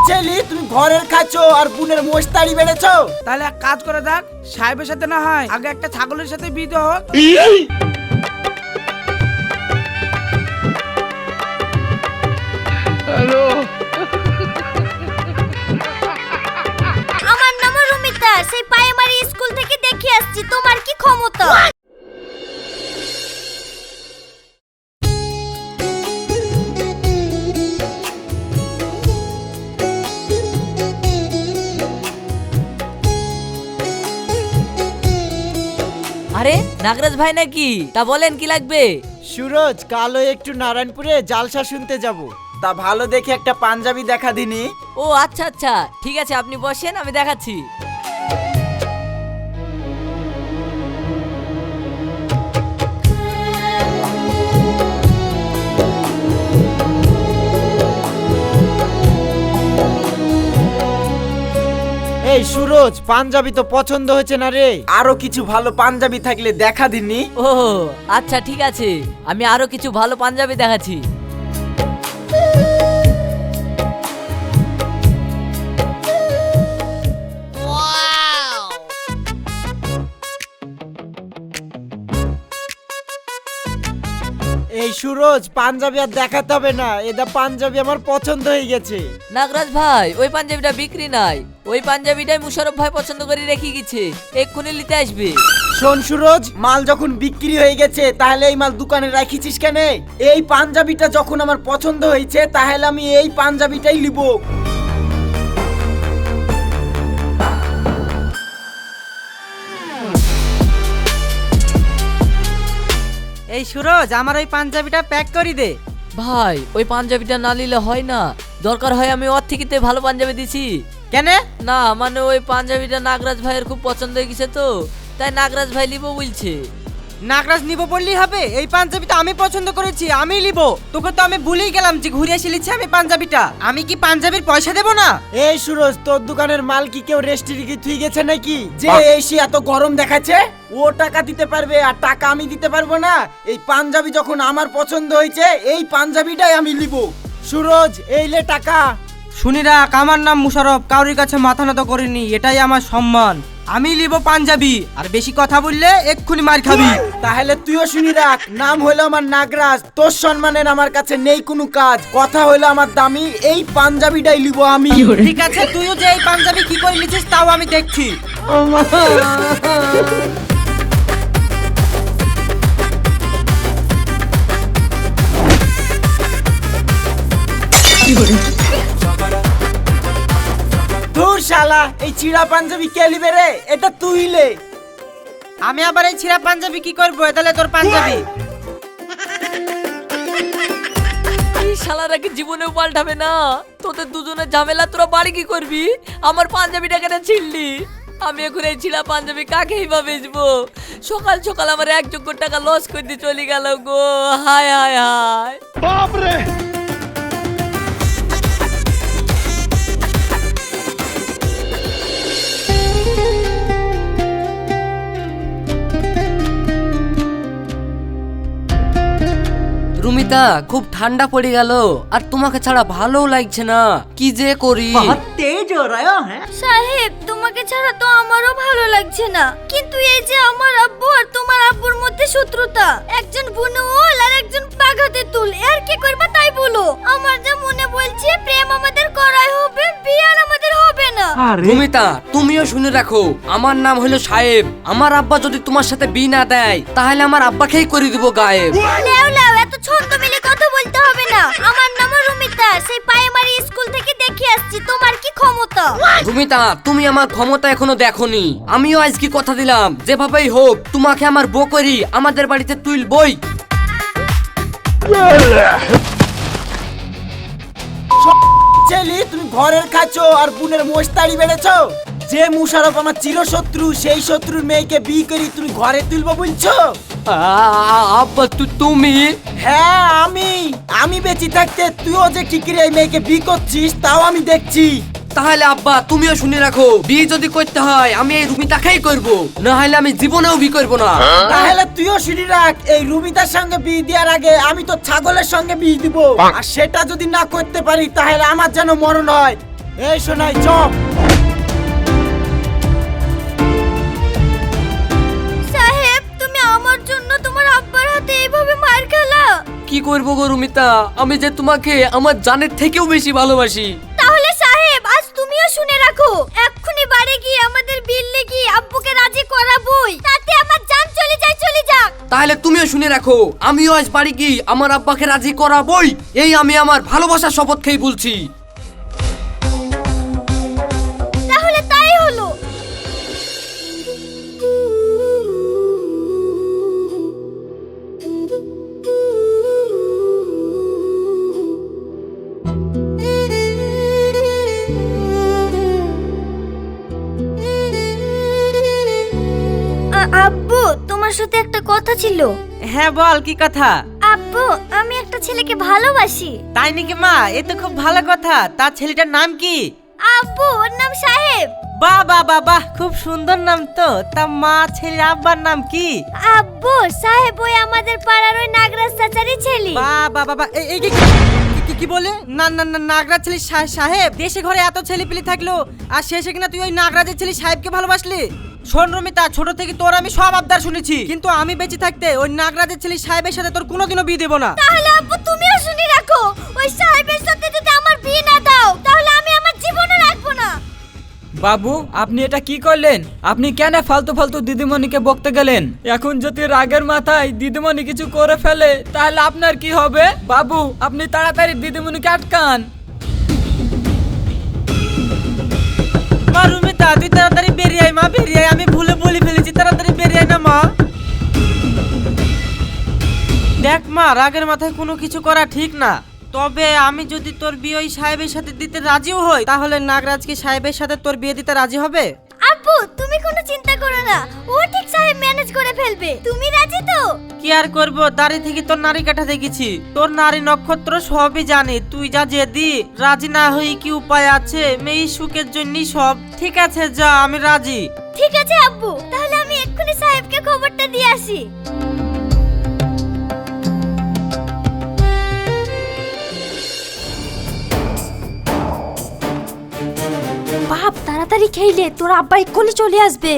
ছেলে তুমি ঘরের খাচ্ছো আর বোনের মোস্তাড়ি বেড়েছো। তাহলে এক কাজ করে দেখ, সাহেবের সাথে না হয় আগে একটা ছাগলের সাথে বিয়ে হোক। আমার নাম রুমিতা, সেই প্রাইমারি স্কুল থেকে দেখে আসছি। তোমার কি ক্ষমতা? আরে নাগরাজ ভাই নাকি? তা বলেন কি লাগবে? সুরজ, কালো একটু নারায়ণপুরে জালসা শুনতে যাব, তা ভালো দেখে একটা পাঞ্জাবি দেখা দিনি। ও আচ্ছা আচ্ছা, ঠিক আছে আপনি বসেন, আমি দেখাচ্ছি। এই সুরজ, পাঞ্জাবি তো পছন্দ হয়েছে না রে, আরো কিছু ভালো পাঞ্জাবি থাকলে দেখা দিনি। ও আচ্ছা ঠিক আছে, আমি আরো কিছু ভালো পাঞ্জাবি দেখাচ্ছি। এই সুরজ, পাঞ্জাবি আর দেখাতে হবে না, এটা পাঞ্জাবি আমার পছন্দ হয়ে গেছে। নাগরাজ ভাই ওই পাঞ্জাবিটা বিক্রি নাই, ওই পাঞ্জাবিটাই মুশারফ ভাই পছন্দ করে রেখে গেছে, এক্ষুনি নিতে আসবে। শোন সুরজ, মাল যখন বিক্রি হয়ে গেছে তাহলে এই মাল দোকানে রাখিছিস কেন? এই পাঞ্জাবিটা যখন আমার পছন্দ হয়েছে তাহলে আমি এই পাঞ্জাবিটাই নিব। এই সুরজ, আমার ওই পাঞ্জাবিটা প্যাক করে দে। ভাই ওই পাঞ্জাবিটা না নিলে হয় না, দরকার হয় আমি ওর থেকে ভালো পাঞ্জাবি দিছি। কেন? না মানে ওই পাঞ্জাবিটা নাগরাজ ভাইয়ের খুব পছন্দ হয়ে গেছে তো, তাই নাগরাজ ভাই লিবো বলছে। নাগরাজ নিব বললেই হবে? এই পাঞ্জাবি তো আমি পছন্দ করেছি, আমি নিব। তোকে তো আমি ভুলেই গেলাম যে ঘুরে এসে লিছি আমি পাঞ্জাবিটা। আমি কি পাঞ্জাবির পয়সা দেব না? এই সুরজ, তোর দোকানের মাল কি কেউ রেস্ট্রিকে থুই গেছে নাকি যে এসে এত গরম দেখাচ্ছে? ও টাকা দিতে পারবে আর টাকা আমি দিতে পারবো না? এই পাঞ্জাবি যখন আমার পছন্দ হয়েছে এই পাঞ্জাবিটাই আমি নিব। সুরজ, এই লে টাকা। শুনি রাখ, আমার নাম মুশারফ, কাউরির কাছে মাথা নত করিনি, এটাই আমার সম্মান। আমি লিব পাঞ্জাবি, আর বেশি কথা বললে এক্ষুনি মার খাবি। তাহলে তুইও শুনি রাখ, নাম হলো আমার নাগরাজ, তোর সম্মানের আমার কাছে নেই কোনো কাজ, কথা হলো আমার দামি, এই পাঞ্জাবিটাই লিব আমি। ঠিক আছে, তুইও যে এই পাঞ্জাবি কি করে লিছিস তাও আমি দেখছি। ধুর শালা, এই চিড়া পাঞ্জাবি কে লিবে রে? এটা তুই লে। আমি আবার এই ছিঁড়া পাঞ্জাবি কি করবো? তাহলে তোর পাঞ্জাবি। এই শালারা কি জীবনেও পাল্টাবে না? তোদের দুজনের ঝামেলা তোরা বাড়ি কি করবি? আমার পাঞ্জাবিটা কেন ছিড়লি? আমি এখন এই ছিঁড়া পাঞ্জাবি কাকেই বা বেচবো? সকাল সকাল আমার 1 কোটি টাকা লস করে দিয়ে চলে গেল গো, হায় হায় হায়। রুমিতা, খুব ঠান্ডা পড়ে গেল আর তোমাকে ছাড়া ভালো লাগছে না, কি যে করি। সাহেব, তোমাকে ছাড়া তো আমারও ভালো লাগছে না, কিন্তু এই যে আমার আব্বু আর তোমার আব্বুর মধ্যে শত্রুতা, একজন বুনুল আর একজন পাগাতে তুল, এর কি করবা তাই বলো। আমার যা মনে বলছে প্রেম আমাদের করাই হবে, বিয়ে আর আমাদের হবে না। রুমিতা, তুমিও শুনে রাখো, আমার নাম হলো সাহেব। আমার আব্বা যদি তোমার সাথে বিয়ে না দেয় তাহলে আমার আব্বাকেই করে দিব গায়েব। লেও লেও, এত ছন্দ মিলে কথা বলতে হবে না। আমার নাম রুমিতা, সেই প্রাইমারি স্কুল থেকে দেখে আসছি। তোমার কি ক্ষমতা? রুমিতা, তুমি আমার ক্ষমতা এখনো দেখোনি। আমিও আজকে কথা দিলাম, যেভাবেই হোক তোমাকে আমার বউ করি আমাদের বাড়িতে তুলবই। ছেলে, তুমি ঘরের খাচ্ছো আর বোনের মোস্তাড়ি বেড়েছো। যে মুশারফ আমার চিরশত্রু, সেই শত্রুর মেয়েকে বিয়ে করি তুমি ঘরে তুলবো বলছো? আব্বা তুমি? হ্যাঁ আমি বেঁচে থাকতে তুইও যে কি করে এই মেয়েকে বিয়ে করছিস তাও আমি দেখছি। তাহলে আব্বা তুমিও শুনে রাখো, বিয়ে যদি করতে হয় আমি এই রুমিতাকেই করব, না হলে আমি জীবনেও বিয়ে করব না। তাহলে তুইও শুনি রাখ, এই রুমিতার সঙ্গে বিয়ে দেওয়ার আগে আমি তো ছাগলের সঙ্গে বিয়ে দিব, আর সেটা যদি না করতে পারি তাহলে আমার যেন মরণ হয়। এই শোনাই চপ। সাহেব, তুমি আমার জন্য তোমার আব্বার হাতে এইভাবে মার খেলা। কি করবো গো রুমিতা, আমি যে তোমাকে আমার জানের থেকেও বেশি ভালোবাসি। তাহলে সাহেব, আজ তুমিও শুনে রাখো, এক্ষুনি বাড়ি গিয়ে আমাদের বিল্লে গিয়ে আব্বুকে রাজি করাবই, তাতে আমার জান চলে যায়, চলে যাক। তাহলে তুমিও শুনে রাখো, আমিও আজ বাড়ি গিয়ে আমার আব্বাকে রাজি করাবই, এই আমি আমার ভালোবাসার শপথ খেয়ে বলছি। তাহলে তাই হলো। আব্বু, তোমার সাথে একটা কথা ছিল। হ্যাঁ বল, কি কথা? আব্বু, আমি একটা ছেলেকে ভালোবাসি। তাই নাকি মা? এ তো খুব ভালো কথা। তার ছেলেটার নাম কি? আব্বু, ওর নাম সাহেব। বাহ বাহ বাহ বাহ, খুব সুন্দর নাম তো। তা মা, ছেলের আব্বার নাম কি? আব্বু, সাহেব ওই আমাদের পাড়ার ওই নাগরাজ চাচারই ছেলে। বাহ বাহ বাহ বাহ, এই কি বলে? না না না, নাগরাজ ছেলে সাহেব? দেশে ঘরে এত ছেলে পিলি থাকলো আর শেষে কিনা তুই ওই নাগরাজের ছেলে সাহেবকে ভালোবাসলি? শোন রমিতা, ছোট থেকে তোর আমি সব আবদার শুনেছি, কিন্তু আমি বেঁচে থাকতে ওই নাগরাজের ছেলে সাহেবের সাথে তোর কোনোদিনও বিয়ে দেবো না। তাহলে আব্বু, তুমিও শুনে রাখো, ওই সাহেবের সাথে যদি আমার বিয়ে না দাও তাহলে আমি আমার জীবনে রাখবো না। বাবু, আপনি এটা কি করলেন? আপনি কেন ফালতু ফালতু দিদিমণিকে বকতে গেলেন? এখন যদি রাগের মাথায় দিদিমণি কিছু করে ফেলে তাহলে আপনার কি হবে? বাবু, আপনি তাড়াতাড়ি দিদিমণিকে আটকান। মা রুমিতা, তুই তাড়াতাড়ি বেরিয়ে আয় মা, বেরিয়ে আয়। আমি ভুলে বলে ফেলেছি, তাড়াতাড়ি বেরিয়ে আয় না মা। দেখ মা, রাগের মাথায় কোনো কিছু করা ঠিক না। তবে আমি যদি তোর বিয়ে ওই সাহেবের সাথে দিতে রাজিও হই, তাহলে নাগরাজ কি সাহেবের সাথে তোর বিয়ে দিতে রাজি হবে? আব্বু, তুমি কোনো চিন্তা করো না, ও ঠিক সাহেব ম্যানেজ করে ফেলবে। তুমি রাজি তো? কি আর করব, দাড়ি থেকে তোর নারী কাটা দেখেছি, তোর নারী নক্ষত্র সবই জানি। তুই যা জেদি, রাজি না হই কি উপায় আছে? মেয়ে সুখের জন্যই সব। ঠিক আছে, যা, আমি রাজি। ঠিক আছে আব্বু, তাহলে আমি এক্ষুনি সাহেবকে খবরটা দিয়ে আসি। বাপ, তাড়াতাড়ি খেইলে, তোর আব্বা এক্ষুনি চলে আসবে।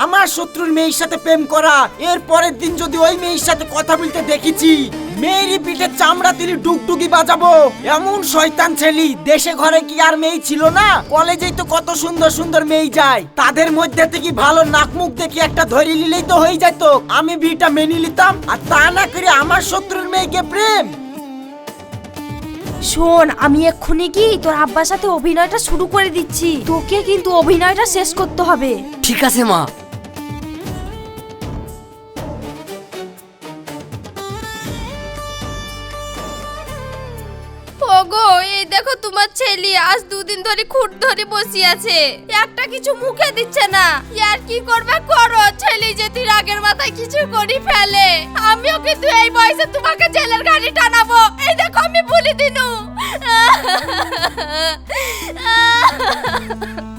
আমার শত্রুর মেয়ের সাথে প্রেম করা, এর পরের দিন যদি ওই মেয়ের সাথে কথা বলতে দেখেছি, মেয়েরই পিঠে চামড়া তুলি ডুগডুগি বাজাবো। এমন শয়তান ছেলি, দেশে ঘরে কি আর মেয়ে ছিল না? কলেজেই তো কত সুন্দর সুন্দর মেয়ে যায়, তাদের মধ্যে থেকে ভালো নাকমুখ দেখি একটা ধরে নিলেই তো হয়ে যেত। আমি বিয়েটা মেনে নিতাম, আর তা না করে আমার শত্রুর মেয়েকে প্রেম। শোন, আমি এক্ষুনি কি তোর আব্বার সাথে অভিনয়টা শুরু করে দিচ্ছি, তোকে কিন্তু অভিনয়টা শেষ করতে হবে। ঠিক আছে মা। ওগো, এই দেখো তোমার ছেলে আজ দুদিন ধরে খুঁট ধরে বসে আছে, একটা কিছু মুখে দিচ্ছে না। আর কি করবে করো, ছেলে যদি রাগের মাথায় কিছু করি ফেলে, আমিও কিন্তু এই বয়সে তোমাকে জেলের গাড়ি টানাবো। এই দেখো, আমি বলে দিনু।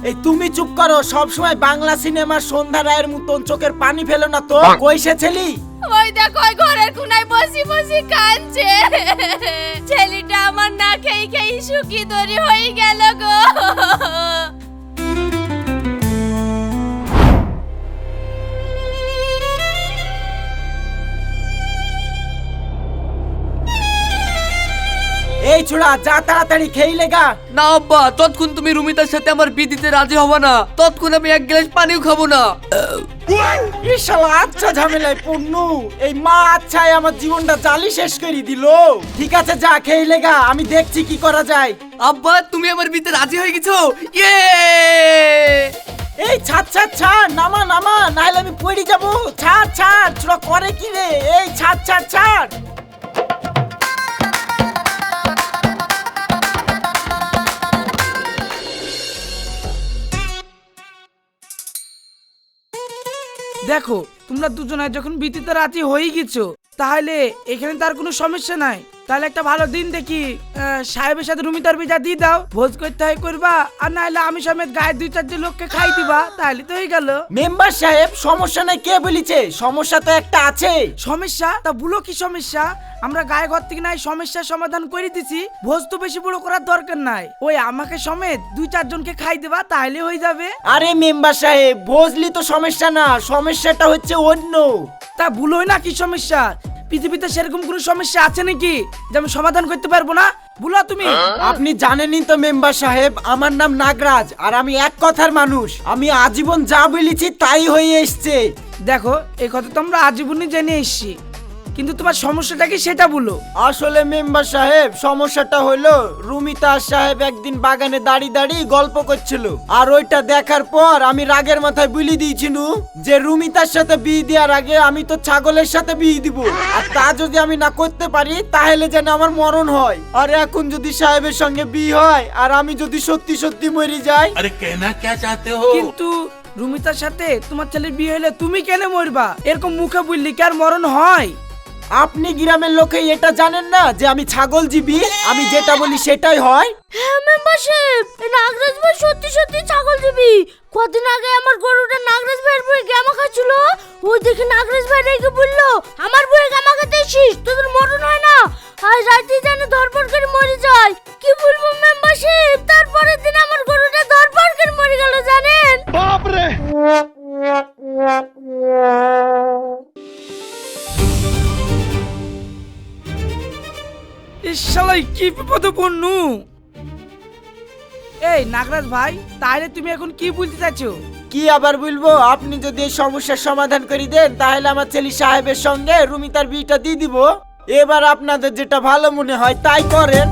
এই তুমি চুপ করো, সব সময় বাংলা সিনেমার সন্ধ্যা রায়ের মতন চোখের পানি ফেলো না তো। কইছে ছেলি? ওই দেখো, ওই ঘরের কোনায় বসে বসে কাঁদছে। ছেলেটা আমার না খেয়ে খেয়ে শুকি দড়ি হয়ে গেল গো। এই ছোড়া, যা তাড়াতাড়ি খেয়ে লেগা। না আব্বা, তৎক্ষণ তুমি রুমিতার সাথে আমার বিয়ে দিতে রাজি হবা না, তৎক্ষণ আমি এক গ্লাস পানিও খাবো না। এই শালা আচ্ছা ঝামেলায় পড়নু, এই মা আচ্ছাই আমার জীবনটা জালি শেষ করে দিল। ঠিক আছে, যা খেয়ে লেগা, আমি দেখছি কি করা যায়। আব্বা, তুমি আমার বিয়েতে রাজি হয়ে গেছো? ইয়ে! এই ছাড় ছাড় ছাড়, নামা নামা, নাহলে আমি পড়ে যাবো। ছাড় ছাড়, ছোড়া করে কি রে? এই ছাড় ছাড় ছাড়। দেখো তোমরা দুজনে যখন বিতিতে রাজি হয়ে গেছো তাহলে এখানে তার কোনো সমস্যা নাই। তাহলে একটা ভালো দিন দেখি সাহেবের সাথে রুমিতার বিটা দিয়ে দাও, ভোজ করতে হয় করবা, আর নাহলে আমি সমেত গায়ে 2-4 লোককে খাই দিবা, তাহলে তো হয়ে গেল। মেম্বার সাহেব সমস্যা নাই কে বলেছে? সমস্যা তো একটা আছে। সমস্যা? তা বলো কি সমস্যা? আমরা গায়ে ঘর থেকে নাই সমস্যার সমাধান করে দিছি, ভোজ তো বেশি বড় করার দরকার নাই, ওই আমাকে সমেত 2-4 জনকে খাই দেবা তাহলে হয়ে যাবে। আরে মেম্বার সাহেব ভোজলি তো সমস্যা না, সমস্যাটা হচ্ছে অন্য। তা বলোই না কি সমস্যা? পৃথিবীতে সেরকম কোনো সমস্যা আছে নাকি যে আমি সমাধান করতে পারবো না? বলো তুমি। আপনি জানেনই তো মেম্বার সাহেব, আমার নাম নাগরাজ আর আমি এক কথার মানুষ। আমি আজীবন যা বলেছি তাই হয়ে এসছে। দেখো এই কথা তো আমরা আজীবনই জেনে এসছি, কিন্তু তোমার সমস্যাটা কি সেটা বলো। আসলে মেম্বার সাহেব সমস্যাটা হলো রুমিতা সাহেব একদিন বাগানে দাঁড়িয়ে গল্প করছিল, আর ওইটা দেখার পর আমি রাগের মাথায় বলে দিয়েছিল যে রুমিতার সাথে বিয়ে দেওয়ার আগে আমি তো ছাগলের সাথে বিয়ে দিব, আর তা যদি আমি না করতে পারি তাহলে যেন আমার মরণ হয়। আর এখন যদি সাহেবের সঙ্গে বিয়ে হয় আর আমি যদি সত্যি সত্যি মরে যাই। अरे कहना क्या चाहते हो? কিন্তু রুমিতার সাথে তোমার ছেলের বিয়ে হলে তুমি কেন মরবা? এরকম মুখে বললি কি আর মরণ হয়? আপনি গ্রামের লোকে এটা জানেন না যে আমি ছাগল জীবী? আমি যেটা বলি সেটাই হয়। হ্যাঁ মেম্বার সাহেব, নাগরাজ ভাই সত্যি সত্যি ছাগল দিবি। কদিন আগে আমার গরুটা নাগরাজ ভাইয়ের বই গামা খাচ্ছিল, ওই দেখে নাগরাজ ভাই রেগে বললো আমার বই গামা খেতে এসিস, তোদের মরণ হয় না, আর রাতে যেন ধরপড় করে মরে যায়। কি বলবো মেম্বার সাহেব, তারপরের দিন আমার গরুটা ধরপড় করে মরে গেল জানেন। बाप रे! এই শালাই কি বিপদে পড়নু। এই নাগরাজ ভাই, তাহলে তুমি এখন কি বলতে চাইছো? কি আবার বলবো, আপনি যদি এই সমস্যার সমাধান করে দেন তাহলে আমার ছেলে সাহেবের সঙ্গে রুমিতার বিয়েটা দিয়ে দিব। এবার আপনাদের যেটা ভালো মনে হয় তাই করেন।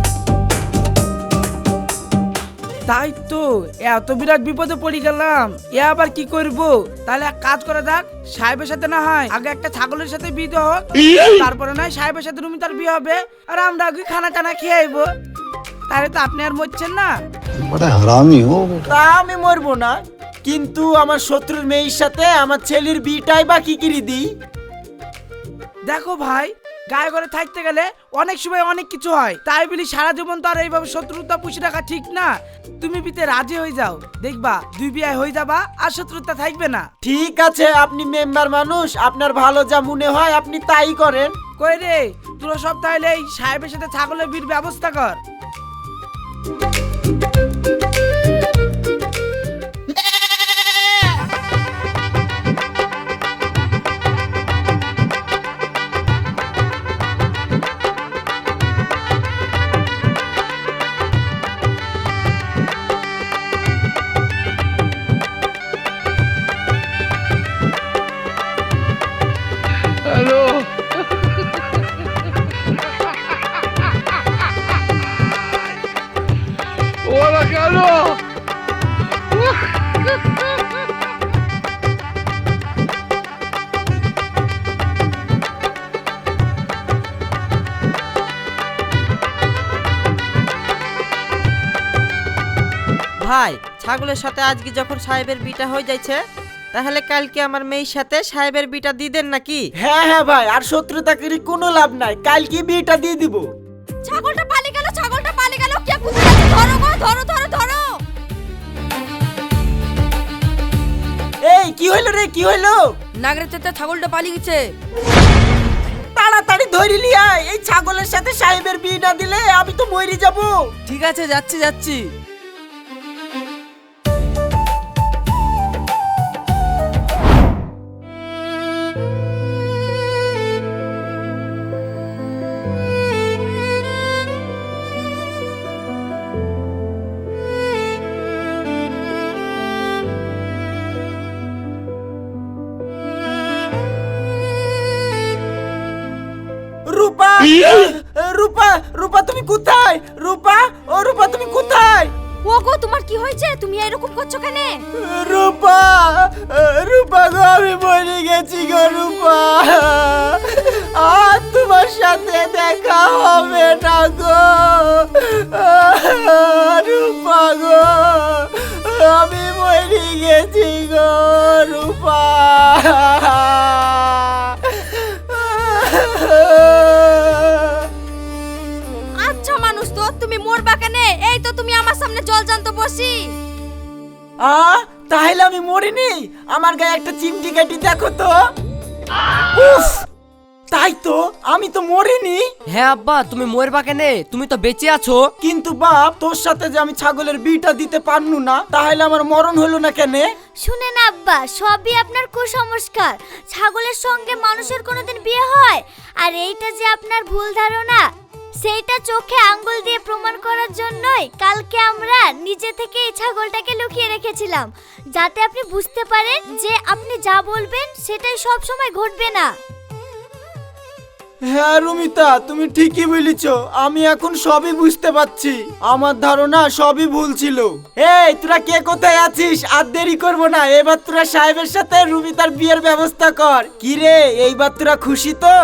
তাই তো, এত বিরাট বিপদে পড়ে গেলাম, এ আবার কি করব? তাহলে এক কাজ করা যাক, সাহেবের সাথে না হয় আগে একটা ছাগলের সাথে বিয়ে হোক, তারপরে নয় সাহেবের সাথে রুমিতার বিয়ে হবে, আর আমরা আগে খানা টানা খেয়ে আইবো। তাহলে তো আপনি আর মরছেন না। बड़ा हरामी हो बेटा। তা আমি মরবো না, কিন্তু আমার শত্রুর মেয়ের সাথে আমার ছেলের বিয়েটাই বা কি করে দিই। দেখো ভাই, গায়ে ঘরে থাকতে গেলে অনেক সময় অনেক কিছু হয়, তাই বলি সারা জীবন তো আর এইভাবে শত্রুতা পুষে রাখা ঠিক না। তুমি বিতে রাজি হয়ে যাও, দেখবা 2 বিয়ে হয়ে যাবা আর শত্রুতা থাকবে না। ঠিক আছে, আপনি মেম্বার মানুষ, আপনার ভালো যা মনে হয় আপনি তাই করেন। কই রে তোরা সব তাহলে এই সাহেবের সাথে ছাগলের বিয়ের ব্যবস্থা কর। ভাই ছাগলের সাথে আজকে যখন সাহেবের বিটা হয়ে যাচ্ছে, তাহলে কালকে আমার মেয়ের সাথে সাহেবের বিটা দিয়ে দেন নাকি? হ্যাঁ হ্যাঁ ভাই, আর শত্রুতা করে কোনো লাভ নাই, কালকে বিয়েটা দিয়ে দিব। ছাগলটা পালিয়ে গেল, ছাগলটা পালিয়ে গেল, কে কোথায় আছে? ধরো গো, ধরো ধরো ধরো। এই কি হইলো রে, কি হইলো? নাগরের চাচা ছাগলটা পালিয়ে গেছে। তাড়াতাড়ি ধরে লিয়া, এই ছাগলের সাথে সাহেবের বিয়ে না দিলে আমি তো মরে যাব। ঠিক আছে, যাচ্ছি যাচ্ছি। রূপা, রূপা, রূপা তুমি কোথায়? রূপা, ও রূপা তুমি কোথায়? ওগো তোমার কি হয়েছে? তুমি এরকম করছো কেন? রূপা, রূপা গো আমি মরে গেছি গো রূপা, আর তোমার সাথে দেখা হবে না গো রূপা গো, আমি মরে গেছি গো রূপা। জল জানতো বসি। তাহলে আমি মরিনি? আমার গায়ে একটা চিমটি কাটি দেখো তো। উফ, তাই তো, আমি তো মরিনি। হ্যাঁ আব্বা, তুমি মরবা কেনে? তুমি তো বেঁচে আছো। কিন্তু বাপ, তোর সাথে যে আমি ছাগলের বিটা দিতে পারনু না, তাহলে আমার মরণ হলো না কেনে? শুনেন আব্বা, সবই আপনার কুসংস্কার। ছাগলের সঙ্গে মানুষের কোনোদিন বিয়ে হয়? আর এইটা যে আপনার ভুল ধারণা, সেইটা চোখে আঙ্গুল দিয়ে প্রমাণ করার জন্যই কালকে আমরা নিজে থেকে এই ছাগলটাকে লুকিয়ে রেখেছিলাম, যাতে আপনি বুঝতে পারেন যে আপনি যা বলবেন সেটাই সব সময় ঘটবে না। হ্যাঁ রুমিতা, তুমি ঠিকই বলেছ। আমি এখন সবই বুঝতে পারছি। আমার ধারণা সবই ভুল ছিল। এই তোরা কে কোথায় আছিস? আর দেরি করবো না, এবার তোরা সাহেবের সাথে রুমিতার বিয়ের ব্যবস্থা কর। কি রে, এইবার তোরা খুশি তো?